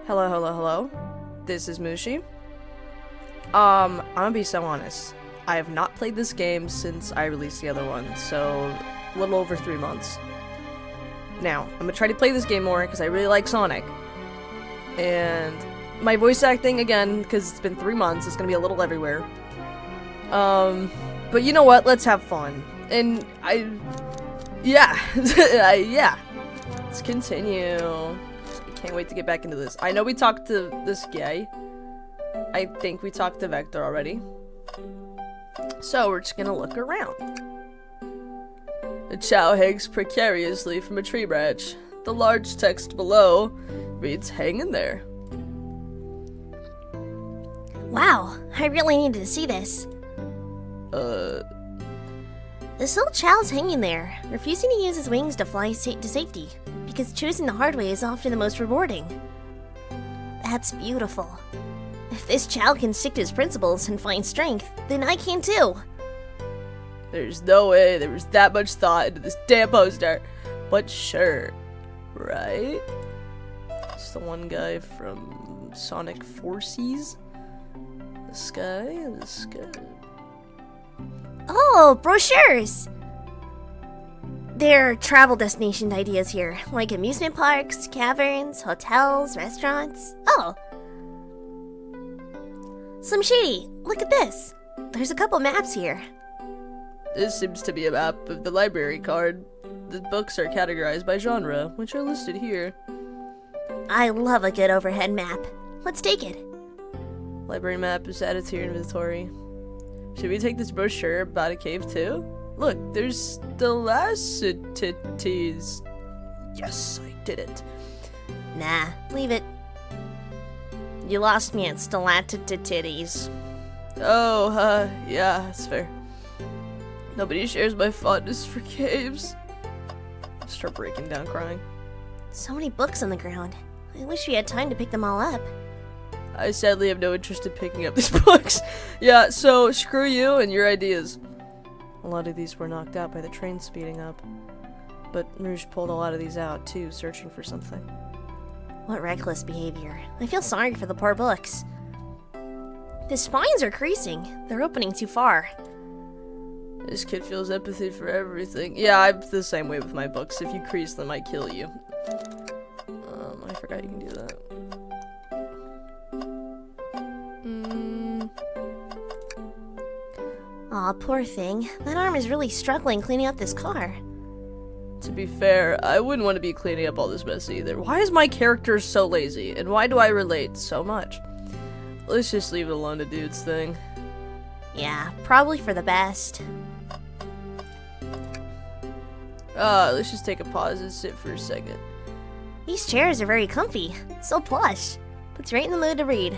Hello, hello, hello. This is Mushi. I'm gonna be so honest. I have not played this game since I released the other one, so a little over 3 months. Now, I'm gonna try to play this game more because I really like Sonic. And my voice acting, again, because it's been 3 months, it's gonna be a little everywhere. But you know what? Let's have fun. And yeah. Yeah. Let's continue. I can't wait to get back into this. I know we talked to this guy. I think we talked to Vector already. So we're just gonna look around. The chow hangs precariously from a tree branch. The large text below reads, "Hang in there." Wow, I really needed to see this. This little chow's hanging there, refusing to use his wings to fly to safety, because choosing the hard way is often the most rewarding. That's beautiful. If this chow can stick to his principles and find strength, then I can too. There's no way there was that much thought into this damn poster. But sure, right? It's the one guy from Sonic Forces. This guy. Oh, brochures! There are travel destination ideas here, like amusement parks, caverns, hotels, restaurants. Oh! Slim Shady, look at this. There's a couple maps here. This seems to be a map of the library card. The books are categorized by genre, which are listed here. I love a good overhead map. Let's take it. Library map is added to your inventory. Should we take this brochure about a cave too? Look, there's stalactites. Yes, I did it. Nah, leave it. You lost me at stalactites. Oh, yeah, that's fair. Nobody shares my fondness for caves. I'll start breaking down crying. So many books on the ground. I wish we had time to pick them all up. I sadly have no interest in picking up these books. Yeah, so screw you and your ideas. A lot of these were knocked out by the train speeding up. But Rouge pulled a lot of these out too, searching for something. What reckless behavior. I feel sorry for the poor books. The spines are creasing. They're opening too far. This kid feels empathy for everything. Yeah, I'm the same way with my books. If you crease them, I kill you. I forgot you can do that. Aw, poor thing. That arm is really struggling cleaning up this car. To be fair, I wouldn't want to be cleaning up all this mess either. Why is my character so lazy? And why do I relate so much? Let's just leave it alone to do its thing. Yeah, probably for the best. Let's just take a pause and sit for a second. These chairs are very comfy. So plush. Puts you right in the mood to read.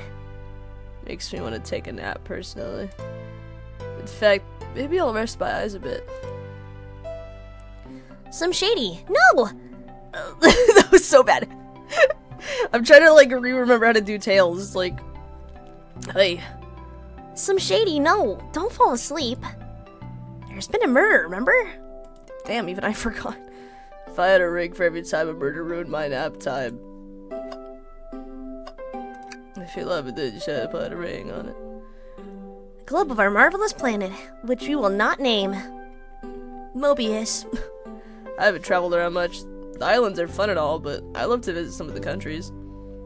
Makes me want to take a nap, personally. In fact, maybe I'll rest my eyes a bit. Slim Shady, no! That was so bad. I'm trying to, remember how to do tails. Hey. Slim Shady, no! Don't fall asleep. There's been a murder, remember? Damn, even I forgot. If I had a ring for every time a murder ruined my nap time. If you love it, then you should put a ring on it. The globe of our marvelous planet, which we will not name. Mobius. I haven't traveled around much. The islands are fun and all, but I love to visit some of the countries.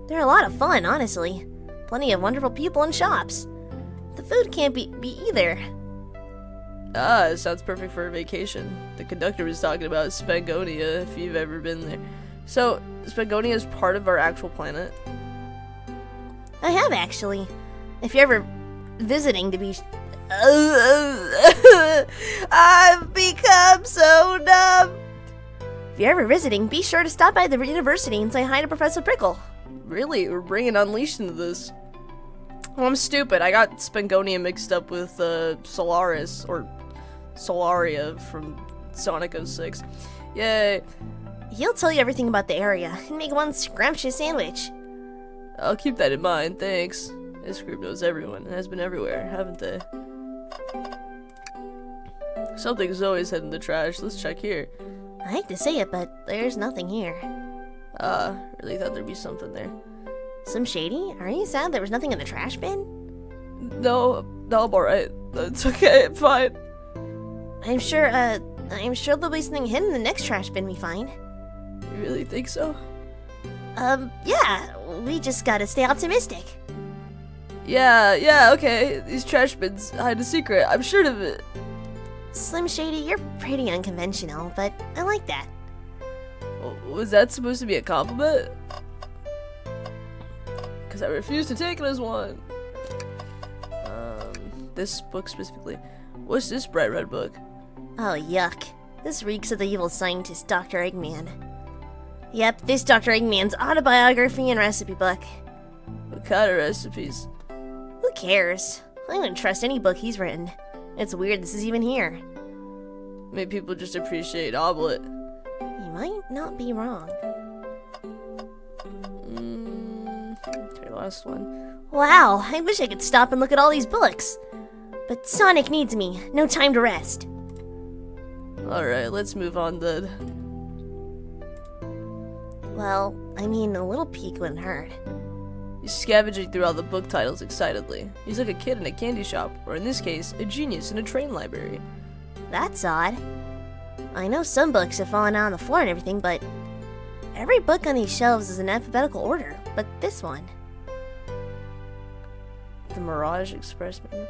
They're a lot of fun, honestly. Plenty of wonderful people and shops. The food can't be either. It sounds perfect for a vacation. The conductor was talking about Spangonia, if you've ever been there. So, Spangonia is part of our actual planet? I have, actually. If you're ever visiting to be... I've become so dumb! If you're ever visiting, be sure to stop by the university and say hi to Professor Prickle. Really? We're bringing Unleashed into this. Well, I'm stupid. I got Spangonia mixed up with Solaris, or Solaria from Sonic 06. Yay. He'll tell you everything about the area and make one scrumptious sandwich. I'll keep that in mind, thanks. This group knows everyone and has been everywhere, haven't they? Something's always heading in the trash. Let's check here. I hate to say it, but there's nothing here. Really thought there'd be something there. Slim Shady, are you sad there was nothing in the trash bin? No, I'm alright. It's okay, I'm fine. I'm sure there'll be something hidden in the next trash bin we find. You really think so? Yeah, we just gotta stay optimistic. Yeah, okay. These trash bins hide a secret. I'm sure of it. Slim Shady, you're pretty unconventional, but I like that. Was that supposed to be a compliment? Because I refuse to take it as one. This book specifically. What's this bright red book? Oh, yuck. This reeks of the evil scientist, Dr. Eggman. Yep, this Dr. Eggman's autobiography and recipe book. What kind of recipes? Who cares? I wouldn't trust any book he's written. It's weird this is even here. Maybe people just appreciate omelet. You might not be wrong. Okay, last one. Wow, I wish I could stop and look at all these books. But Sonic needs me. No time to rest. Alright, let's move on then. Well, I mean, a little peek wouldn't hurt. He's scavenging through all the book titles excitedly. He's like a kid in a candy shop, or in this case, a genius in a train library. That's odd. I know some books have fallen out on the floor and everything, but every book on these shelves is in alphabetical order, but this one. The Mirage Express manual?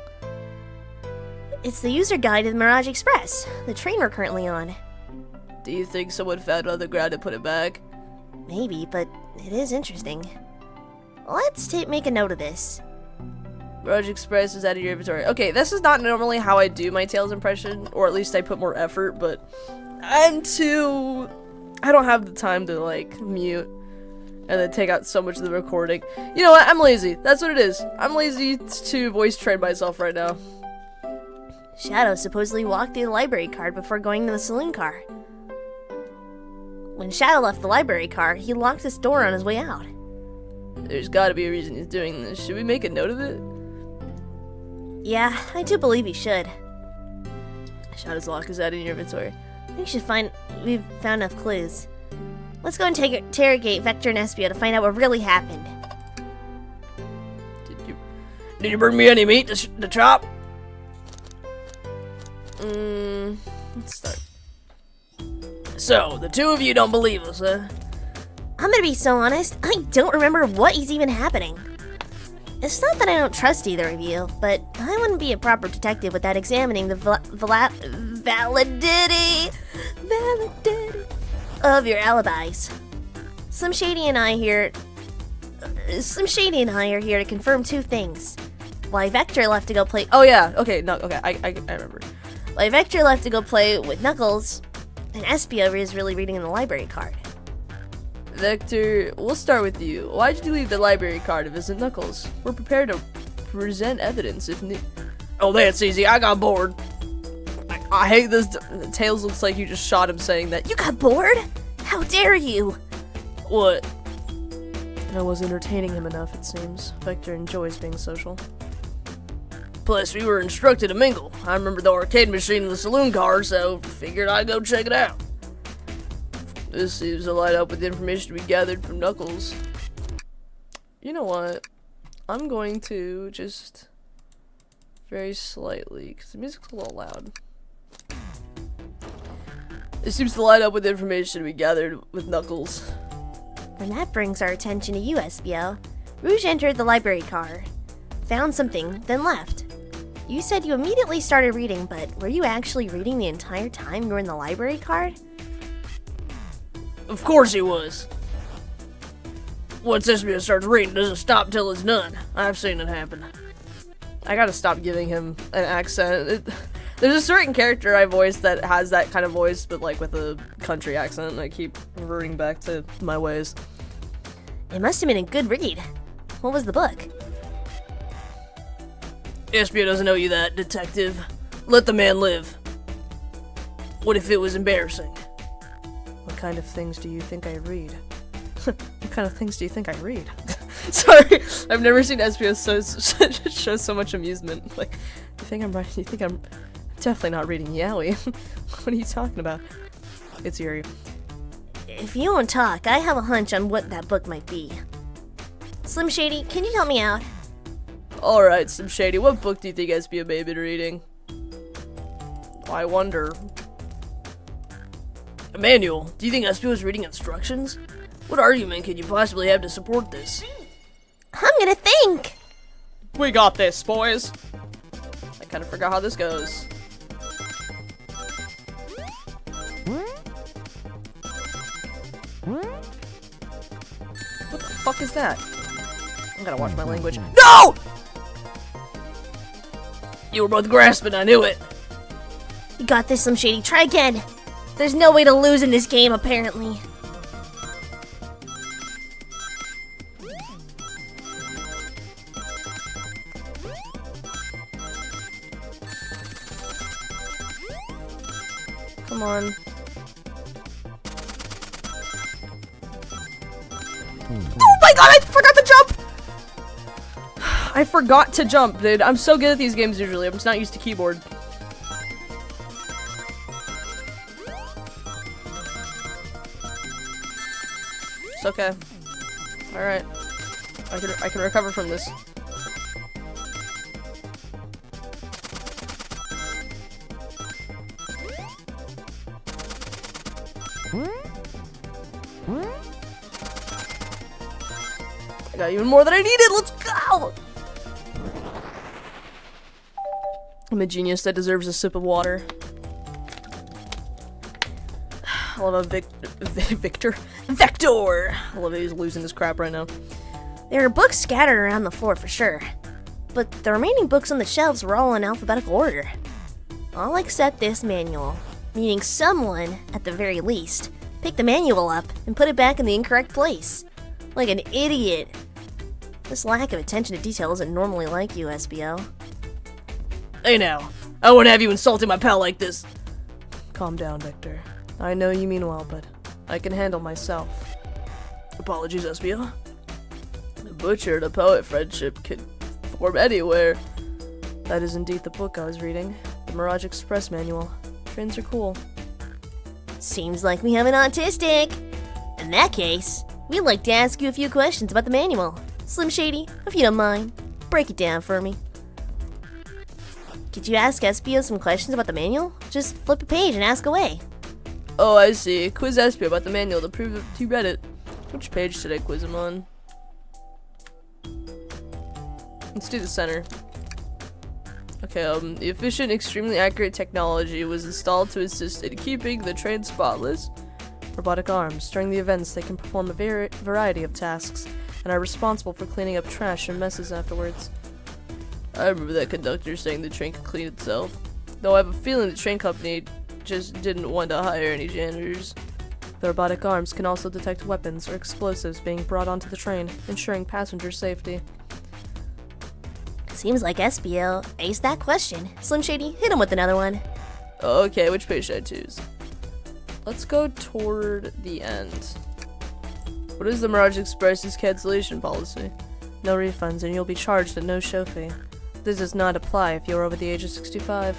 It's the user guide to the Mirage Express, the train we're currently on. Do you think someone found it on the ground and put it back? Maybe, but it is interesting. Let's make a note of this. Mirage Express is out of your inventory. Okay, this is not normally how I do my Tails impression, or at least I put more effort, but I don't have the time to, like, mute and then take out so much of the recording. You know what? I'm lazy. That's what it is. I'm lazy to voice train myself right now. Shadow supposedly walked through the library card before going to the saloon car. When Shadow left the library car, he locked his door on his way out. There's gotta be a reason he's doing this. Should we make a note of it? Yeah, I do believe he should. Shadow's lock is out in your inventory. We've found enough clues. Let's go and interrogate Vector and Espio to find out what really happened. Did you bring me any meat to chop? Let's start. So, the two of you don't believe us, huh? I'm gonna be so honest, I don't remember what is even happening. It's not that I don't trust either of you, but I wouldn't be a proper detective without examining the validity of your alibis. Slim Shady and I are here to confirm two things. Why Vector left to go play- Oh yeah, okay, no, okay, I remember. Why Vector left to go play with Knuckles, and Espio is really reading in the library card. Vector, we'll start with you. Why'd you leave the library card to visit Knuckles? We're prepared to present evidence if need. Oh, that's easy. I got bored. I hate this. Tails looks like you just shot him saying that. You got bored? How dare you? What? I was entertaining him enough, it seems. Vector enjoys being social. Plus, we were instructed to mingle. I remember the arcade machine in the saloon car, so figured I'd go check it out. This seems to line up with the information we gathered from Knuckles. You know what? I'm going to just very slightly, because the music's a little loud. This seems to line up with the information we gathered with Knuckles. And that brings our attention to you, Espio. Rouge entered the library car, found something, then left. You said you immediately started reading, but were you actually reading the entire time you were in the library card? Of course he was. Once Espio starts reading, it doesn't stop till it's done. I've seen it happen. I gotta stop giving him an accent. There's a certain character I voice that has that kind of voice, but like with a country accent, and I keep reverting back to my ways. It must have been a good read. What was the book? Espio doesn't owe you that, detective. Let the man live. What if it was embarrassing? What kind of things do you think I read? What kind of things do you think I read? Sorry, I've never seen Espio show so much amusement. Like, you think I'm right? You think I'm definitely not reading Yaoi? What are you talking about? It's eerie. If you won't talk, I have a hunch on what that book might be. Slim Shady, can you help me out? Alright, Slim Shady, what book do you think SBO may have been reading? I wonder. Emmanuel, do you think SBO is reading instructions? What argument could you possibly have to support this? I'm gonna think! We got this, boys! I kinda forgot how this goes. What the fuck is that? I gotta watch my language. No! You were both grasping, I knew it! You got this, Slim Shady. Try again! There's no way to lose in this game, apparently. Come on. Oh my god, I forgot to jump! I forgot to jump, dude. I'm so good at these games usually. I'm just not used to keyboard. It's okay. Alright. I can recover from this. I got even more than I needed. Let's go! I'm a genius that deserves a sip of water. I love a Vector. I love it. He's losing his crap right now. There are books scattered around the floor for sure, but the remaining books on the shelves were all in alphabetical order. I'll accept this manual, meaning someone, at the very least, picked the manual up and put it back in the incorrect place. Like an idiot. This lack of attention to detail isn't normally like you, SBO. Hey now, I won't have you insulting my pal like this. Calm down, Victor. I know you mean well, but I can handle myself. Apologies, SBO. A butcher and a poet friendship can form anywhere. That is indeed the book I was reading. The Mirage Express manual. Trains are cool. Seems like we have an autistic. In that case, we'd like to ask you a few questions about the manual. Slim Shady, if you don't mind, break it down for me. Could you ask SBO some questions about the manual? Just flip a page and ask away. Oh, I see. Quiz SBO about the manual to prove that he read it. Which page should I quiz him on? Let's do the center. Okay, the efficient, extremely accurate technology was installed to assist in keeping the train spotless. Robotic arms. During the events, they can perform a variety of tasks and are responsible for cleaning up trash and messes afterwards. I remember that conductor saying the train could clean itself, though I have a feeling the train company just didn't want to hire any janitors. The robotic arms can also detect weapons or explosives being brought onto the train, ensuring passenger safety. Seems like SBO aced that question. Slim Shady, hit him with another one. Okay, which page should I choose? Let's go toward the end. What is the Mirage Express's cancellation policy? No refunds, and you'll be charged a no-show fee. This does not apply if you're over the age of 65.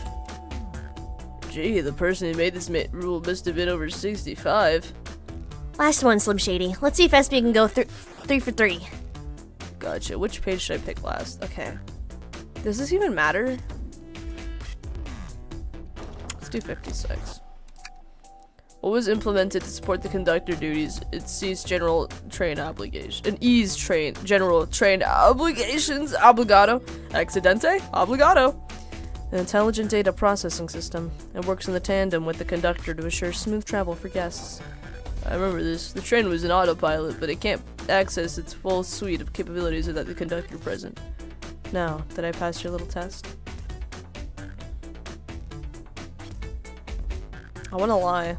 Gee, the person who made this rule must have been over 65. Last one, Slim Shady. Let's see if SBO can go 3 for 3. Gotcha. Which page should I pick last? Okay. Does this even matter? Let's do 56. What was implemented to support the conductor duties? It ceased general train obligation. And ease general train obligations. Obligato. Accidente. Obligato. An intelligent data processing system. It works in the tandem with the conductor to assure smooth travel for guests. I remember this. The train was an autopilot, but it can't access its full suite of capabilities without the conductor present. Now, did I pass your little test? I wanna lie.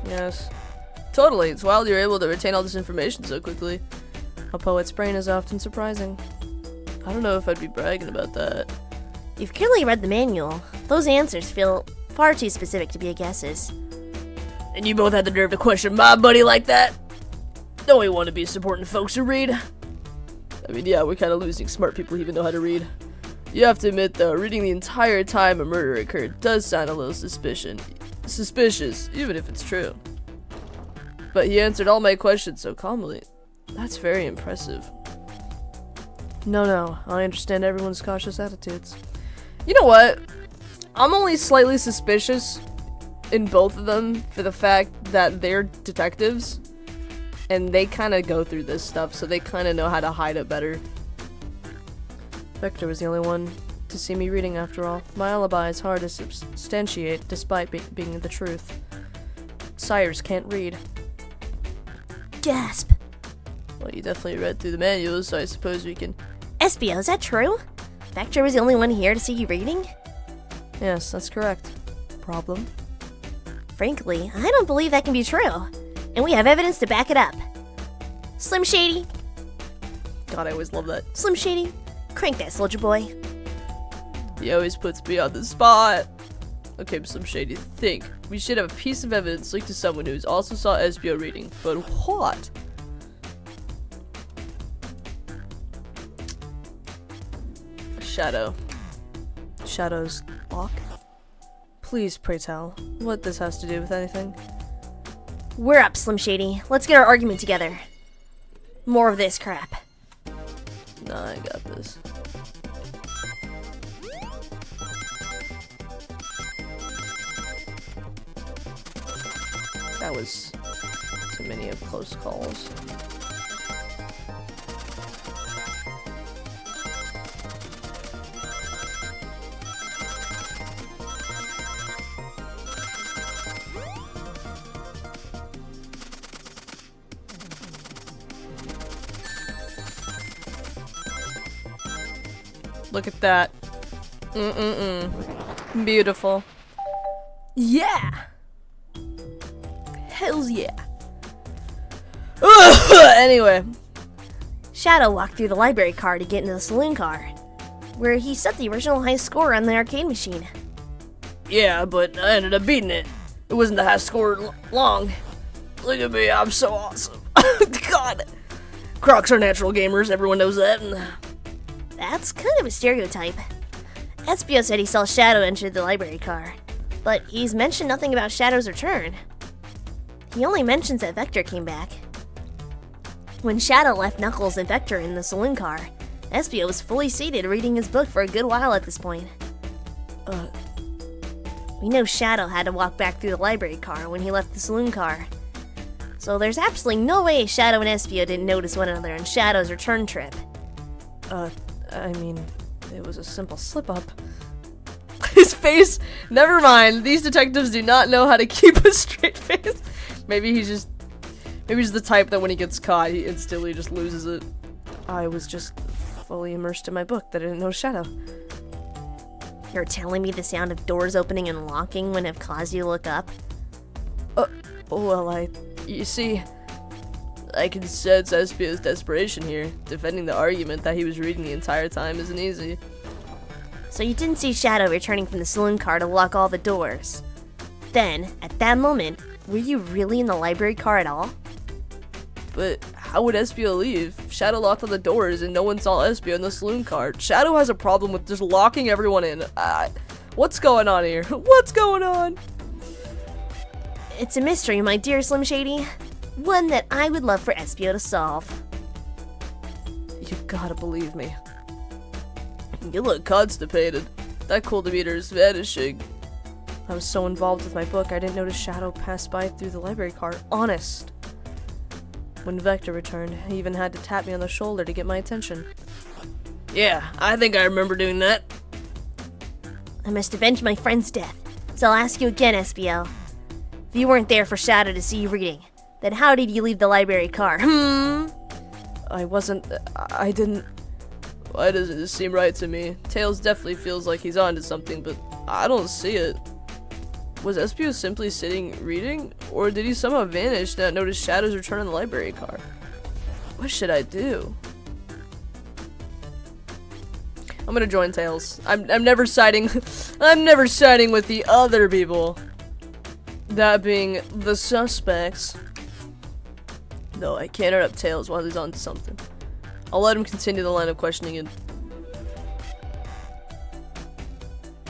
Yes. Totally, it's wild you're able to retain all this information so quickly. A poet's brain is often surprising. I don't know if I'd be bragging about that. You've clearly read the manual. Those answers feel far too specific to be guesses. And you both had the nerve to question my buddy like that? Don't we want to be supporting folks who read? I mean, yeah, we're kind of losing smart people who even know how to read. You have to admit, though, reading the entire time a murder occurred does sound a little suspicious, even if it's true. but he answered all my questions so calmly. That's very impressive. No, I understand everyone's cautious attitudes. You know what? I'm only slightly suspicious in both of them for the fact that they're detectives, and they kind of go through this stuff, so they kind of know how to hide it better. Vector was the only one to see me reading after all. My alibi is hard to substantiate despite being the truth. Sires can't read. Gasp. Well, you definitely read through the manuals, so I suppose we can... Espio, is that true? Vector was the only one here to see you reading? Yes, that's correct. Problem? Frankly, I don't believe that can be true. And we have evidence to back it up. Slim Shady. God, I always love that. Slim Shady, crank that, soldier boy. He always puts me on the spot. Okay, Slim Shady, think. We should have a piece of evidence linked to someone who also saw Espio reading. But what? Shadow. Shadow's lock? Please, pray tell, what this has to do with anything. We're up, Slim Shady. Let's get our argument together. More of this crap. Nah, I got this. That was too many of close calls. Look at that. Beautiful. Yeah! Hells yeah. Anyway. Shadow walked through the library car to get into the saloon car, where he set the original high score on the arcade machine. Yeah, but I ended up beating it. It wasn't the high score long. Look at me, I'm so awesome. God. Crocs are natural gamers, everyone knows that. That's kind of a stereotype. Espio said he saw Shadow enter the library car, but he's mentioned nothing about Shadow's return. He only mentions that Vector came back. When Shadow left Knuckles and Vector in the saloon car, Espio was fully seated reading his book for a good while at this point. We know Shadow had to walk back through the library car when he left the saloon car. So there's absolutely no way Shadow and Espio didn't notice one another on Shadow's return trip. I mean, it was a simple slip-up. His face? Never mind. These detectives do not know how to keep a straight face. Maybe he's the type that when he gets caught, he instantly just loses it. I was just fully immersed in my book that I didn't know Shadow. You're telling me the sound of doors opening and locking wouldn't have caused you to look up? Well, you see, I can sense Espio's desperation here. Defending the argument that he was reading the entire time isn't easy. So you didn't see Shadow returning from the saloon car to lock all the doors. Then, at that moment, were you really in the library car at all? But how would Espio leave? Shadow locked all the doors and no one saw Espio in the saloon car. Shadow has a problem with just locking everyone in. What's going on here? What's going on? It's a mystery, my dear Slim Shady. One that I would love for Espio to solve. You gotta believe me. You look constipated. That cold meter is vanishing. I was so involved with my book, I didn't notice Shadow pass by through the library car. Honest. When Vector returned, he even had to tap me on the shoulder to get my attention. Yeah, I think I remember doing that. I must avenge my friend's death, so I'll ask you again, Espio. If you weren't there for Shadow to see you reading, then how did you leave the library car? I didn't... Why doesn't this seem right to me? Tails definitely feels like he's onto something, but I don't see it. Was Espio simply sitting reading? Or did he somehow vanish and not notice Shadow's return in the library car? What should I do? I'm gonna join Tails. I'm never siding I'm never siding with the other people. That being the suspects. No, I can't interrupt Tails while he's on to something. I'll let him continue the line of questioning and...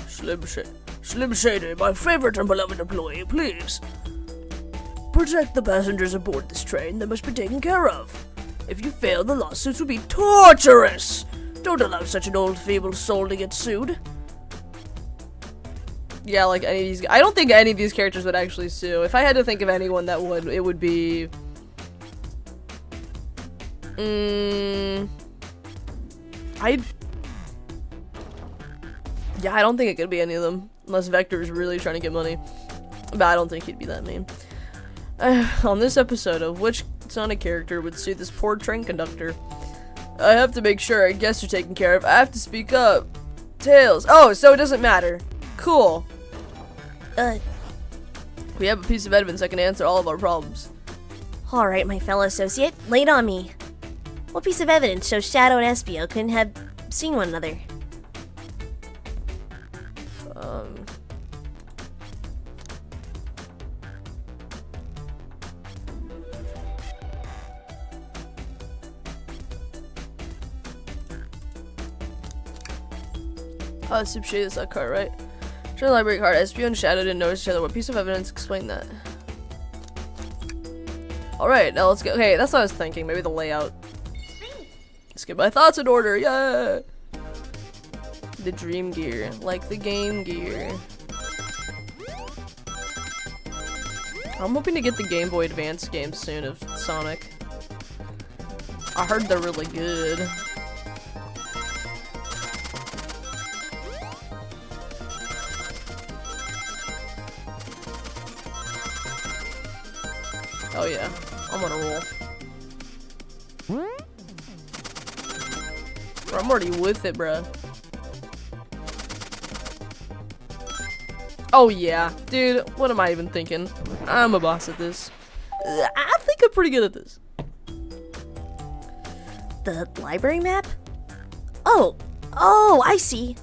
Slim Shady, my favorite and beloved employee, please. protect the passengers aboard this train that must be taken care of. If you fail, the lawsuits will be torturous. Don't allow such an old, feeble soul to get sued. Yeah, like any of these. I don't think any of these characters would actually sue. If I had to think of anyone that would, it would be. Yeah, I don't think it could be any of them. Unless Vector is really trying to get money. But I don't think he'd be that mean. On this episode of which Sonic character would sue this poor train conductor? I have to make sure our guests are taken care of. I have to speak up. Tails. Oh, so it doesn't matter. Cool. We have a piece of evidence that can answer all of our problems. Alright, my fellow associate, lay it on me. What piece of evidence shows Shadow and Espio couldn't have seen one another? Soup shade is that card, right? Sure, library card. Espio and Shadow didn't notice each other. What piece of evidence explained that? Alright, now let's go. Okay, that's what I was thinking. Maybe the layout. Let's get my thoughts in order. Yeah! The dream gear. Like the game gear. I'm hoping to get the Game Boy Advance games soon of Sonic. I heard they're really good. Oh yeah, I'm on a roll. Bro, I'm already with it, bruh. Oh yeah, dude, what am I even thinking? I'm a boss at this. I think I'm pretty good at this. The library map? Oh, I see.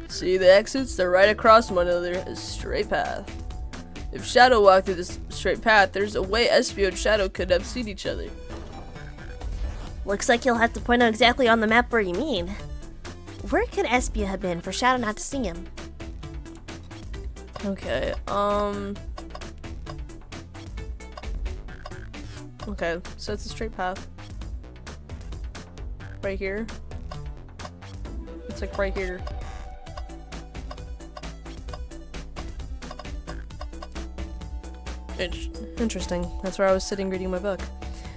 See the exits? They're right across from one another, a straight path. If Shadow walked through this straight path, there's a way Espio and Shadow could have seen each other. Looks like you'll have to point out exactly on the map where you mean. Where could Espio have been for Shadow not to see him? Okay, okay, so it's a straight path. Right here. It's like right here. Interesting. That's where I was sitting reading my book.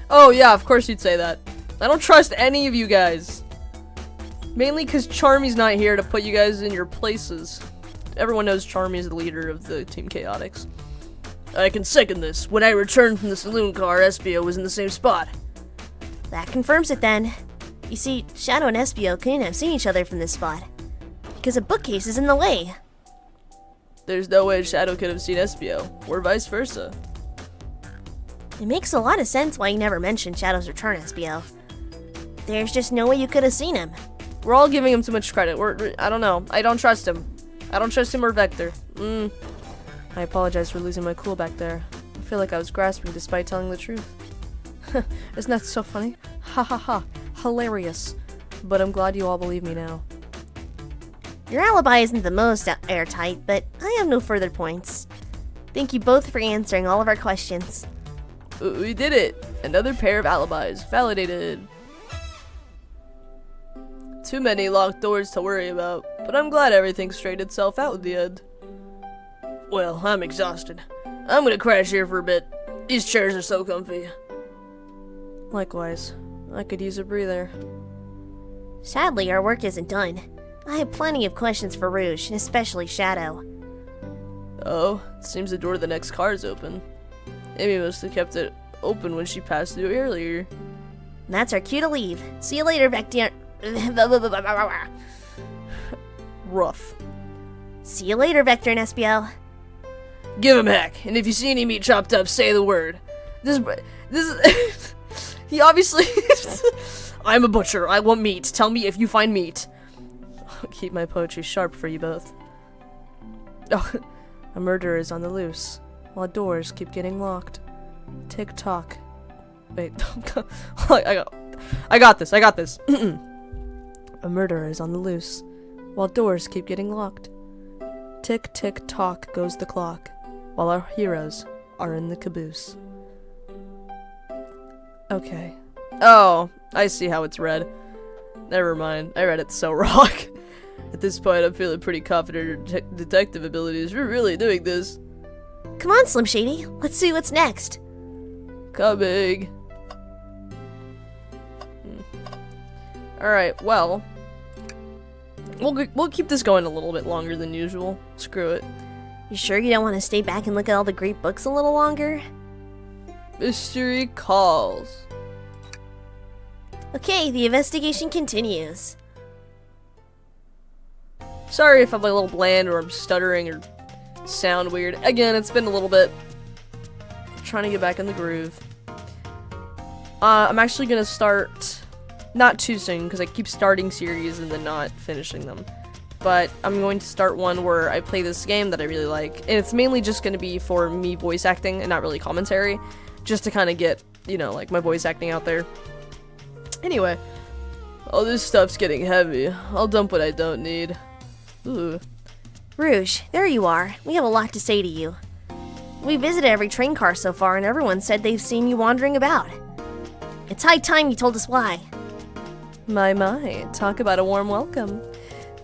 Oh yeah, of course you'd say that. I don't trust any of you guys. Mainly because Charmy's not here to put you guys in your places. Everyone knows Charmy is the leader of the Team Chaotix. I can second this. When I returned from the saloon car, Espio was in the same spot. That confirms it then. You see, Shadow and Espio couldn't have seen each other from this spot. Because a bookcase is in the way. There's no way Shadow could have seen Espio, or vice versa. It makes a lot of sense why you never mentioned Shadow's return, Espio. There's just no way you could have seen him. We're all giving him too much credit. I don't know. I don't trust him. I don't trust him or Vector. I apologize for losing my cool back there. I feel like I was grasping despite telling the truth. Isn't that so funny? Ha ha ha. Hilarious. But I'm glad you all believe me now. Your alibi isn't the most airtight, but I have no further points. Thank you both for answering all of our questions. We did it! Another pair of alibis. Validated. Too many locked doors to worry about, but I'm glad everything straightened itself out in the end. Well, I'm exhausted. I'm gonna crash here for a bit. These chairs are so comfy. Likewise. I could use a breather. Sadly, our work isn't done. I have plenty of questions for Rouge, and especially Shadow. Oh, it seems the door to the next car is open. Amy must have kept it open when she passed through earlier. And that's our cue to leave. See you later, Vector. Rough. See you later, Vector and Espio. Give him heck, and if you see any meat chopped up, say the word. This is... He obviously... I'm a butcher. I want meat. Tell me if you find meat. I'll keep my poetry sharp for you both. Oh, a murderer is on the loose, while doors keep getting locked. Tick-tock. Wait, I got this. A murderer is on the loose, while doors keep getting locked. Tick-tick-tock goes the clock, while our heroes are in the caboose. Okay. Oh, I see how it's read. Never mind, I read it so wrong. At this point, I'm feeling pretty confident in our detective abilities. We're really doing this. Come on, Slim Shady. Let's see what's next. Coming. Alright, well. We'll keep this going a little bit longer than usual. Screw it. You sure you don't want to stay back and look at all the great books a little longer? Mystery calls. Okay, the investigation continues. Sorry if I'm a little bland or I'm stuttering or sound weird. Again, it's been a little bit. I'm trying to get back in the groove. I'm actually gonna start not too soon because I keep starting series and then not finishing them. But I'm going to start one where I play this game that I really like, and it's mainly just gonna be for me voice acting and not really commentary, just to kind of get, you know, like my voice acting out there. Anyway, all this stuff's getting heavy. I'll dump what I don't need. Ooh. Rouge, there you are. We have a lot to say to you. We visited every train car so far, and everyone said they've seen you wandering about. It's high time you told us why. My, talk about a warm welcome.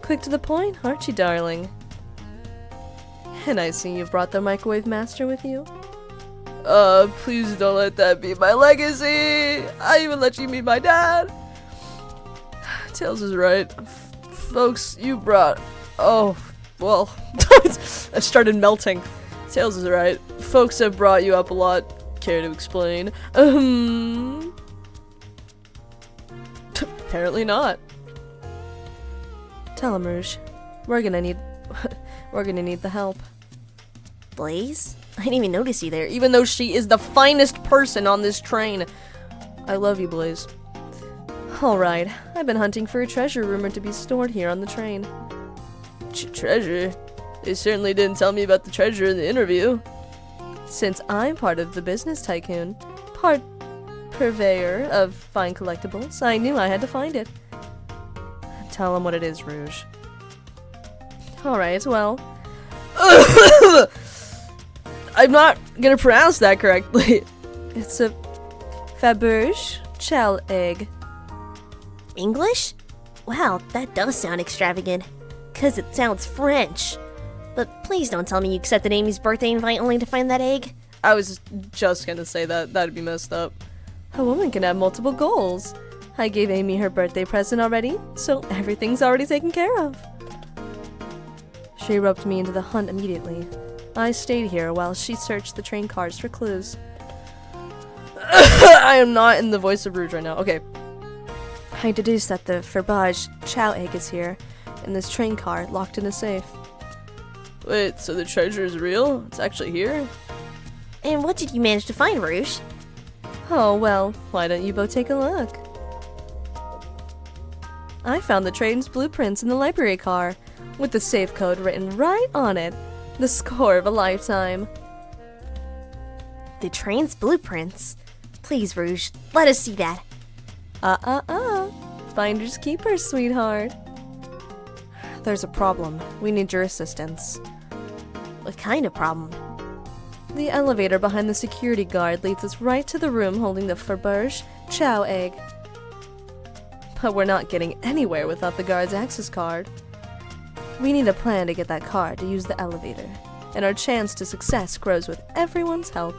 Quick to the point, aren't you, darling? And I see you've brought the Microwave Master with you. Please don't let that be my legacy! I even let you meet my dad! Tails is right. Folks, you brought... Oh, well... I started melting. Tails is right. Folks have brought you up a lot. Care to explain? Apparently not. Tell him, Rouge. We're gonna need the help. Blaze? I didn't even notice you there. Even though she is the finest person on this train. I love you, Blaze. Alright, I've been hunting for a treasure rumored to be stored here on the train. Treasure? They certainly didn't tell me about the treasure in the interview. Since I'm part of the business tycoon, part purveyor of fine collectibles, I knew I had to find it. Tell him what it is, Rouge. Alright, well... I'm not gonna pronounce that correctly. It's a Faberge shell egg. English? Wow, that does sound extravagant. 'Cause it sounds French. But please don't tell me you accepted Amy's birthday invite only to find that egg. I was just gonna say that. That'd be messed up. A woman can have multiple goals. I gave Amy her birthday present already, so everything's already taken care of. She roped me into the hunt immediately. I stayed here while she searched the train cars for clues. I am not in the voice of Rouge right now. Okay. I deduced that the Faberge chow egg is here, in this train car, locked in a safe. Wait, so the treasure is real? It's actually here? And what did you manage to find, Rouge? Oh, well, why don't you both take a look? I found the train's blueprints in the library car, with the safe code written right on it. The score of a lifetime. The train's blueprints? Please, Rouge, let us see that. Finders keepers, sweetheart. There's a problem. We need your assistance. What kind of problem? The elevator behind the security guard leads us right to the room holding the Faberge chow egg. But we're not getting anywhere without the guard's access card. We need a plan to get that card to use the elevator, and our chance to success grows with everyone's help.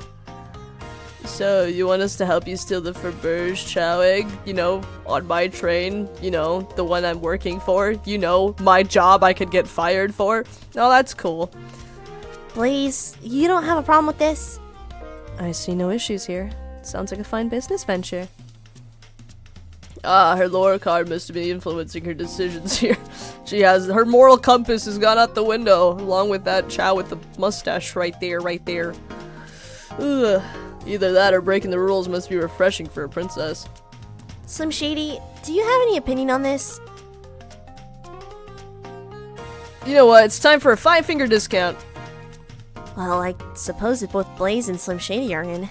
So, you want us to help you steal the Faberge chow egg? You know, on my train? You know, the one I'm working for? You know, my job I could get fired for? Oh, that's cool. Blaze, you don't have a problem with this? I see no issues here. Sounds like a fine business venture. Her lore card must have been influencing her decisions here. Her moral compass has gone out the window, along with that chow with the mustache right there. Ugh. Either that or breaking the rules must be refreshing for a princess. Slim Shady, do you have any opinion on this? You know what, it's time for a 5-finger discount. Well, I suppose that both Blaze and Slim Shady are in.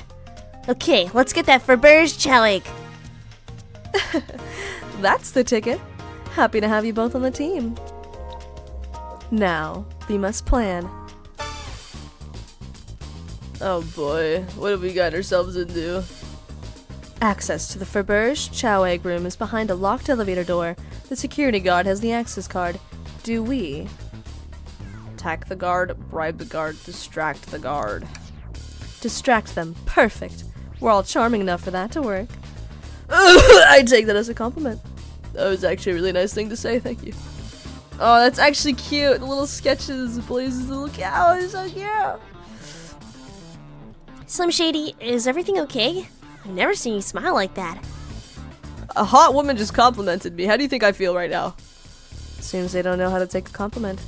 Okay, let's get that Faberge chow egg. That's the ticket. Happy to have you both on the team. Now, we must plan. Oh boy, what have we got ourselves into? Access to the Faberge Chow Egg Room is behind a locked elevator door. The security guard has the access card. Do we? Attack the guard, bribe the guard, distract the guard. Distract them. Perfect. We're all charming enough for that to work. I take that as a compliment. That was actually a really nice thing to say, thank you. Oh, that's actually cute. The little sketches, Blaze's little cow is so cute. Slim Shady, is everything okay? I've never seen you smile like that. A hot woman just complimented me. How do you think I feel right now? Seems they don't know how to take a compliment.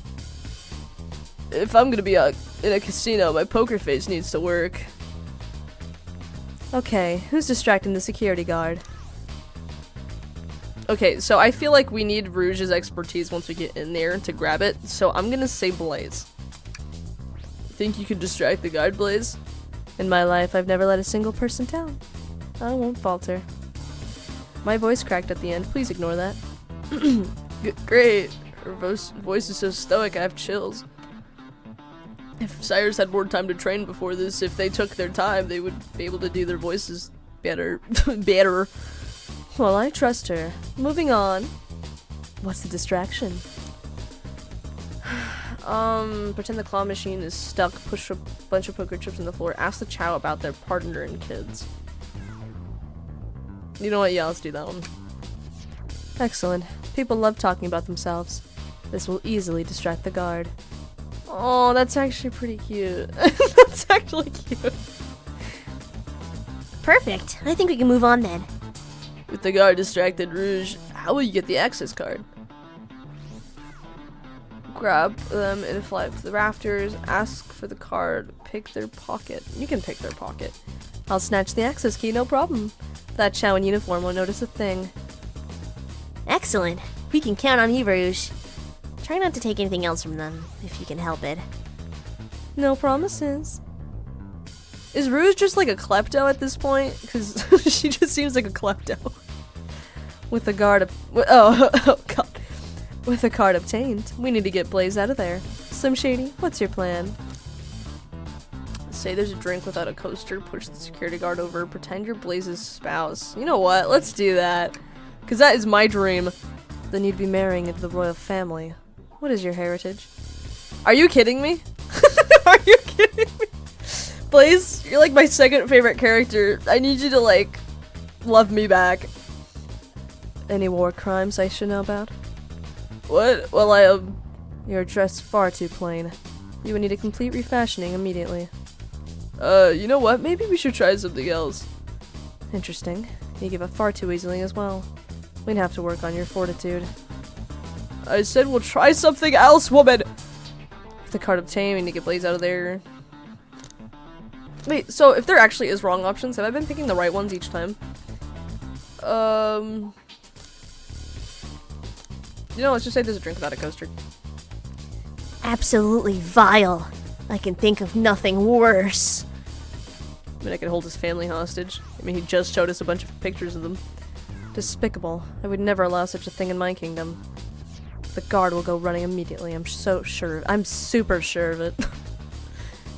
If I'm gonna be in a casino, my poker face needs to work. Okay, who's distracting the security guard? Okay, so I feel like we need Rouge's expertise once we get in there to grab it, so I'm gonna say Blaze. Think you can distract the guard, Blaze? In my life, I've never let a single person down. I won't falter. My voice cracked at the end, please ignore that. Great! Her voice is so stoic, I have chills. If Sires had more time to train before this, if they took their time, they would be able to do their voices better. better. Well, I trust her. Moving on. What's the distraction? Pretend the claw machine is stuck, push a bunch of poker chips on the floor, ask the Chow about their partner and kids. You know what, yeah, let's do that one. Excellent. People love talking about themselves. This will easily distract the guard. Oh, that's actually pretty cute. That's actually cute. Perfect. I think we can move on then. With the guard distracted, Rouge, how will you get the access card? Grab them and fly up to the rafters, ask for the card, pick their pocket. You can pick their pocket. I'll snatch the access key, no problem. That Chow in uniform won't notice a thing. Excellent. We can count on you, Rouge. Try not to take anything else from them, if you can help it. No promises. Is Rouge just like a klepto at this point? Because she just seems like a klepto. With the guard oh god. With the card obtained, we need to get Blaze out of there. Slim Shady, what's your plan? Say there's a drink without a coaster, push the security guard over, pretend you're Blaze's spouse. You know what? Let's do that. Because that is my dream. Then you'd be marrying into the royal family. What is your heritage? Are you kidding me? Are you kidding me? Blaze, you're like my second favorite character. I need you to like love me back. Any war crimes I should know about? What? Well, you're dressed far too plain. You would need a complete refashioning immediately. You know what? Maybe we should try something else. Interesting. You give up far too easily as well. We'd have to work on your fortitude. I said we'll try something else, woman! With the card obtained, we need to get Blaze out of there. Wait, so if there actually is wrong options, have I been picking the right ones each time? You know, let's just say there's a drink without a coaster. Absolutely vile. I can think of nothing worse. I mean, I could hold his family hostage. I mean, he just showed us a bunch of pictures of them. Despicable. I would never allow such a thing in my kingdom. The guard will go running immediately. I'm so sure. I'm super sure of it.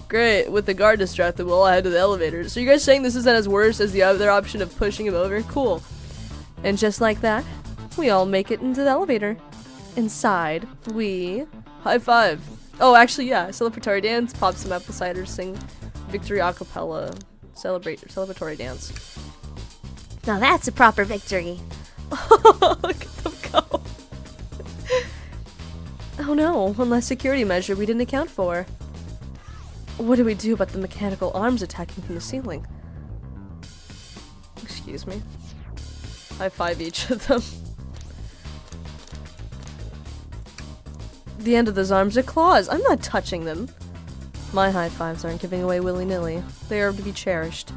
Great. With the guard distracted, we'll all head to the elevator. So you guys saying this isn't as worse as the other option of pushing him over? Cool. And just like that, we all make it into the elevator. Inside, we... High five. Oh, actually, yeah. Celebratory dance. Pop some apple cider. Sing victory a cappella. Celebratory dance. Now that's a proper victory. Look at them go. Oh no, one less security measure we didn't account for. What do we do about the mechanical arms attacking from the ceiling? Excuse me. High five each of them. The end of those arms are claws. I'm not touching them. My high fives aren't giving away willy-nilly. They are to be cherished.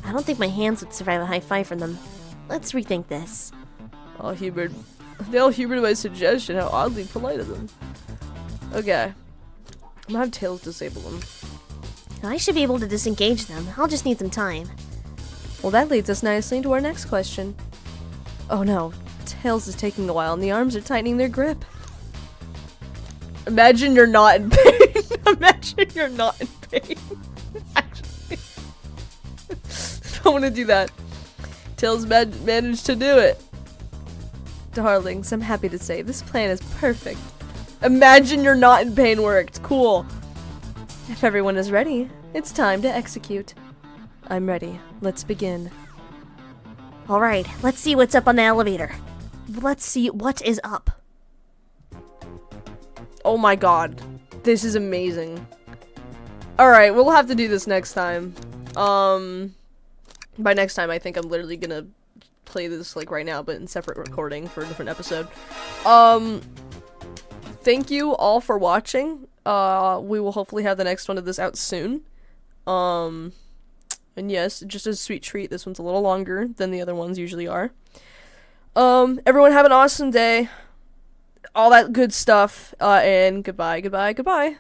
I don't think my hands would survive a high five from them. Let's rethink this. All humored. They all humored my suggestion. How oddly polite of them. Okay. I'm gonna have Tails disable them. I should be able to disengage them. I'll just need some time. Well, that leads us nicely into our next question. Oh no. Tails is taking a while and the arms are tightening their grip. Imagine you're not in pain. Imagine you're not in pain. Actually. don't want to do that. Tails managed to do it. Darlings, I'm happy to say this plan is perfect. Imagine you're not in pain worked. Cool. If everyone is ready, it's time to execute. I'm ready. Let's begin. Alright, let's see what's up on the elevator. Let's see what is up. Oh my god. This is amazing. Alright, we'll have to do this next time. By next time, I think I'm literally gonna play this, like, right now, but in separate recording for a different episode. Thank you all for watching. We will hopefully have the next one of this out soon. And yes, just a sweet treat. This one's a little longer than the other ones usually are. Everyone have an awesome day. All that good stuff. And goodbye, goodbye, goodbye.